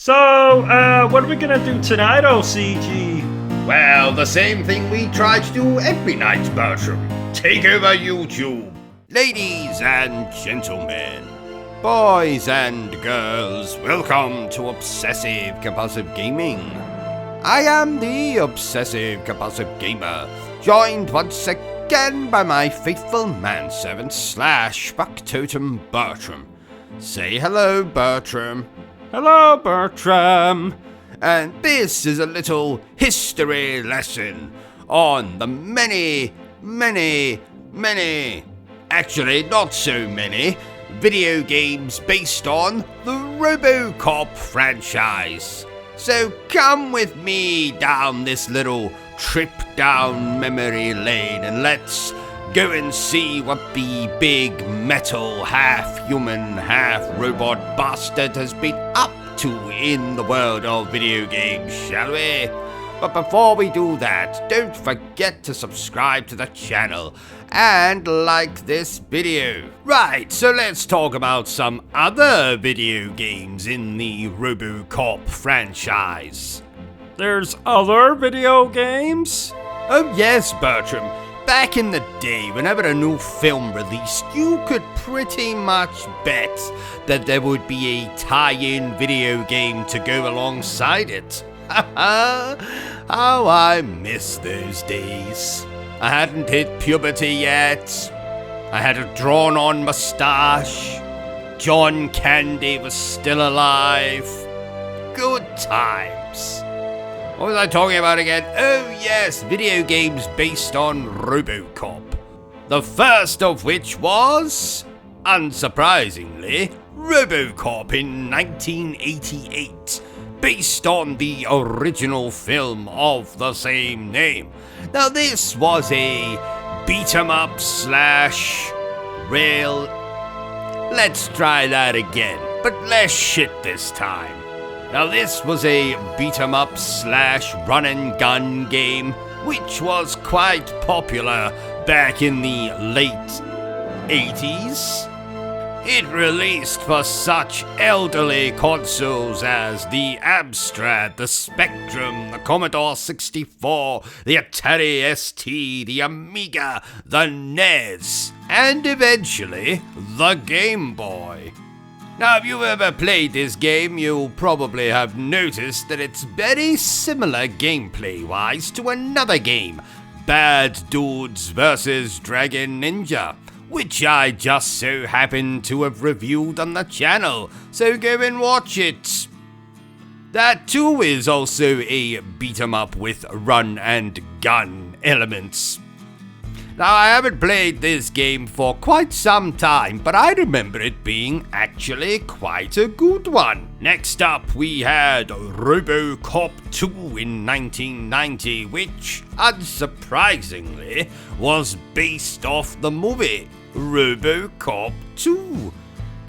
What are we gonna do tonight, O.C.G? Well, the same thing we try to do every night, Bertrum. Take over YouTube. Ladies and gentlemen, boys and girls, welcome to Obsessive Compulsive Gaming. I am the Obsessive Compulsive Gamer, joined once again by my faithful manservant / factotum Bertrum. Say hello, Bertrum. Hello, Bertram. And this is a little history lesson on the many, actually not so many, video games based on the ROBOCOP franchise. So come with me down this little trip down memory lane and let's go and see what the big metal half-human, half-robot bastard has been up to in the world of video games, shall we? But before we do that, don't forget to subscribe to the channel and like this video. Right, so let's talk about some other video games in the ROBOCOP franchise. There's other video games? Oh yes, Bertram. Back in the day, whenever a new film released, you could pretty much bet that there would be a tie-in video game to go alongside it. How I miss those days. I hadn't hit puberty yet. I had a drawn-on mustache. John Candy was still alive. Good times. What was I talking about again? Oh yes, video games based on ROBOCOP. The first of which was, unsurprisingly, ROBOCOP in 1988, based on the original film of the same name. Now this was a beat-em-up / rail. Let's try that again, but less shit this time. Now this was a beat-em-up / run and gun game, which was quite popular back in the late 80s. It released for such elderly consoles as the Amstrad, the Spectrum, the Commodore 64, the Atari ST, the Amiga, the NES, and eventually the Game Boy. Now, if you've ever played this game, you'll probably have noticed that it's very similar gameplay-wise to another game, Bad Dudes vs. Dragon Ninja, which I just so happen to have reviewed on the channel, so go and watch it. That too is also a beat-em-up with run and gun elements. Now, I haven't played this game for quite some time, but I remember it being actually quite a good one. Next up, we had ROBOCOP 2 in 1990, which, unsurprisingly, was based off the movie ROBOCOP 2.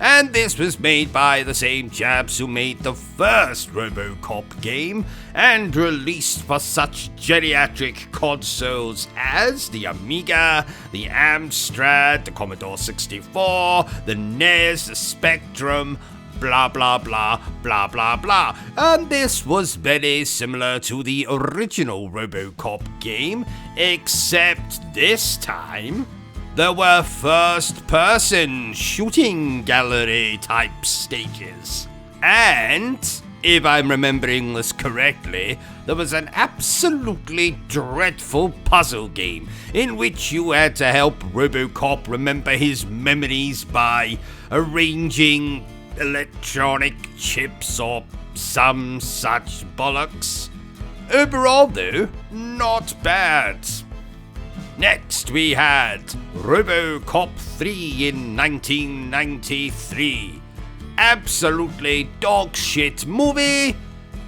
And this was made by the same chaps who made the first ROBOCOP game and released for such geriatric consoles as the Amiga, the Amstrad, the Commodore 64, the NES, the Spectrum, blah blah blah blah blah blah. And this was very similar to the original ROBOCOP game, except this time there were first-person shooting gallery type stages. And, if I'm remembering this correctly, there was an absolutely dreadful puzzle game in which you had to help ROBOCOP remember his memories by arranging electronic chips or some such bollocks. Overall though, not bad. Next we had ROBOCOP 3 in 1993. Absolutely dog shit movie,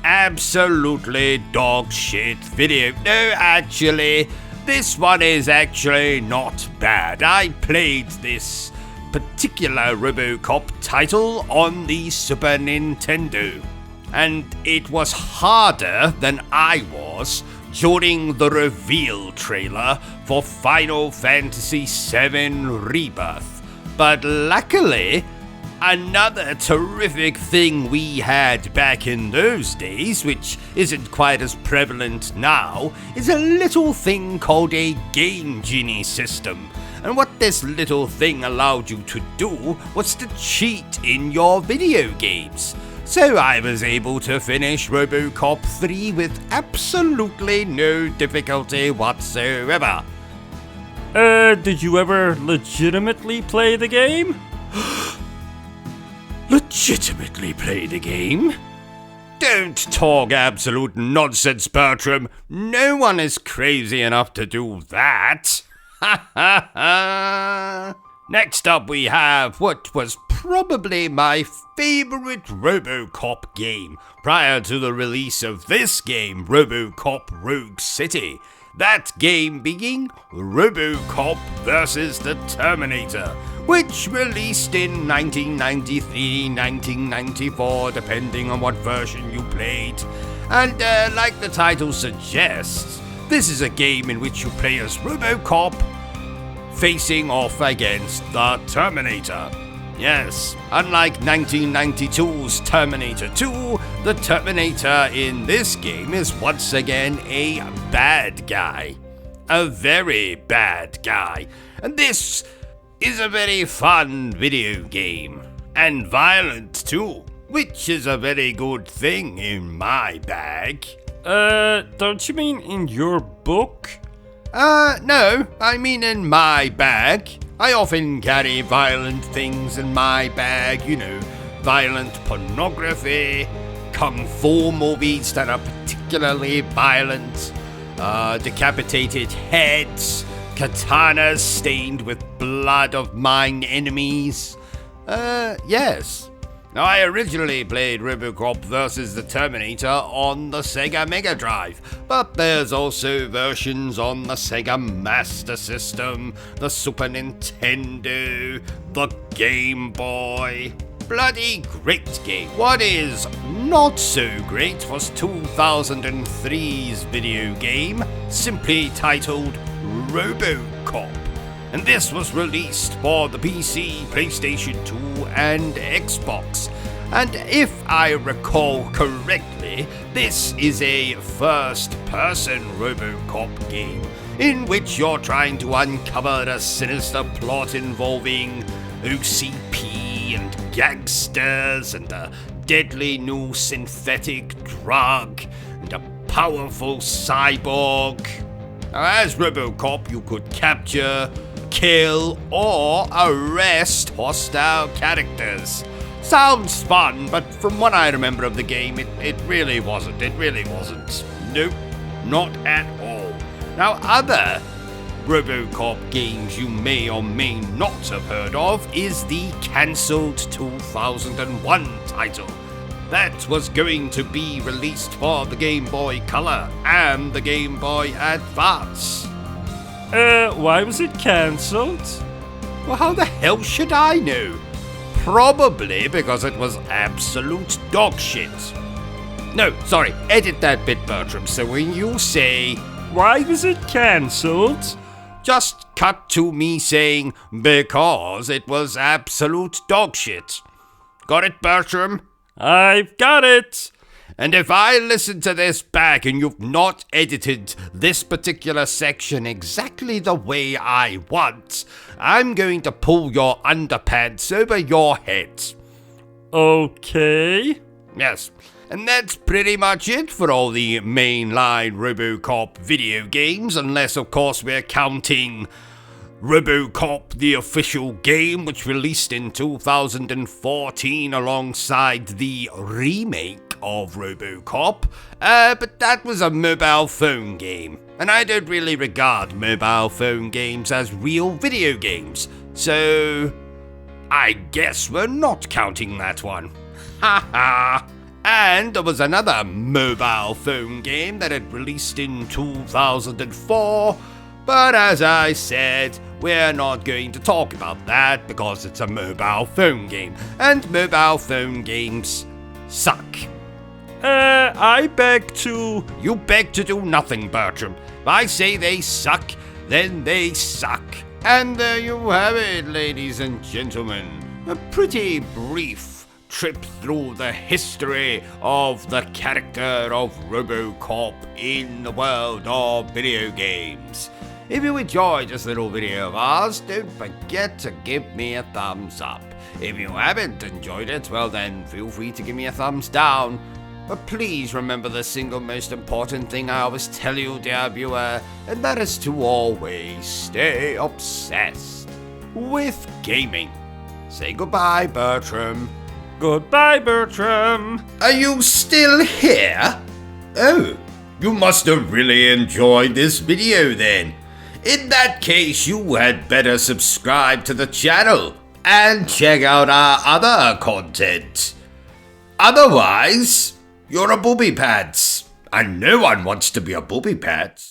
absolutely dog shit video. No, actually, this one is actually not bad. I played this particular ROBOCOP title on the Super Nintendo, and it was harder than I was during the reveal trailer for Final Fantasy VII Rebirth. But luckily, Another terrific thing we had back in those days, which isn't quite as prevalent now, is a little thing called a Game Genie system. And what this little thing allowed you to do was to cheat in your video games. So I was able to finish ROBOCOP 3 with absolutely no difficulty whatsoever. Did you ever legitimately play the game? Legitimately play the game? Don't talk absolute nonsense, Bertram. No one is crazy enough to do that. Ha ha ha. Next up we have what was probably my favorite ROBOCOP game prior to the release of this game, ROBOCOP Rogue City. That game being ROBOCOP vs. the Terminator, which released in 1993, 1994, depending on what version you played. And like the title suggests, this is a game in which you play as ROBOCOP facing off against the Terminator. Yes, unlike 1992's Terminator 2, the Terminator in this game is once again a bad guy. A very bad guy. And this is a very fun video game. And violent too, which is a very good thing in my bag. Don't you mean in your book? No, I mean in my bag. I often carry violent things in my bag, you know, violent pornography, kung fu movies that are particularly violent, decapitated heads, katanas stained with blood of mine enemies. Yes. Now, I originally played ROBOCOP vs. the Terminator on the Sega Mega Drive, but there's also versions on the Sega Master System, the Super Nintendo, the Game Boy. Bloody great game. What is not so great was 2003's video game, simply titled ROBOCOP. And this was released for the PC, PlayStation 2, and Xbox. And if I recall correctly, this is a first-person ROBOCOP game, in which you're trying to uncover a sinister plot involving OCP and gangsters and a deadly new synthetic drug and a powerful cyborg. Now, as ROBOCOP, you could capture, kill, or arrest hostile characters. Sounds fun, but from what I remember of the game, it really wasn't. It really wasn't. Nope, not at all. Now, other ROBOCOP games you may or may not have heard of is the cancelled 2001 title. That was going to be released for the Game Boy Color and the Game Boy Advance. Why was it cancelled? Well, how the hell should I know? Probably because it was absolute dog shit. No, sorry, edit that bit, Bertram, so when you say, Why was it cancelled? just cut to me saying, because it was absolute dog shit. Got it, Bertram? I've got it! And if I listen to this back and you've not edited this particular section exactly the way I want, I'm going to pull your underpants over your head. Okay. Yes, and that's pretty much it for all the mainline ROBOCOP video games, unless of course we're counting ROBOCOP the official game, which released in 2014 alongside the remake of ROBOCOP, but that was a mobile phone game, and I don't really regard mobile phone games as real video games, so I guess we're not counting that one. Ha ha! And there was another mobile phone game that had released in 2004, but as I said, we're not going to talk about that because it's a mobile phone game, and mobile phone games suck. I beg to... You beg to do nothing, Bertram. If I say they suck, then they suck. And there you have it, ladies and gentlemen. A pretty brief trip through the history of the character of ROBOCOP in the world of video games. If you enjoyed this little video of ours, don't forget to give me a thumbs up. If you haven't enjoyed it, well then feel free to give me a thumbs down. But please remember the single most important thing I always tell you, dear viewer, and that is to always stay obsessed with gaming. Say goodbye, Bertram. Goodbye, Bertram. Are you still here? Oh, you must have really enjoyed this video then. In that case, you had better subscribe to the channel and check out our other content. Otherwise, you're a booby pants, and no one wants to be a booby pants.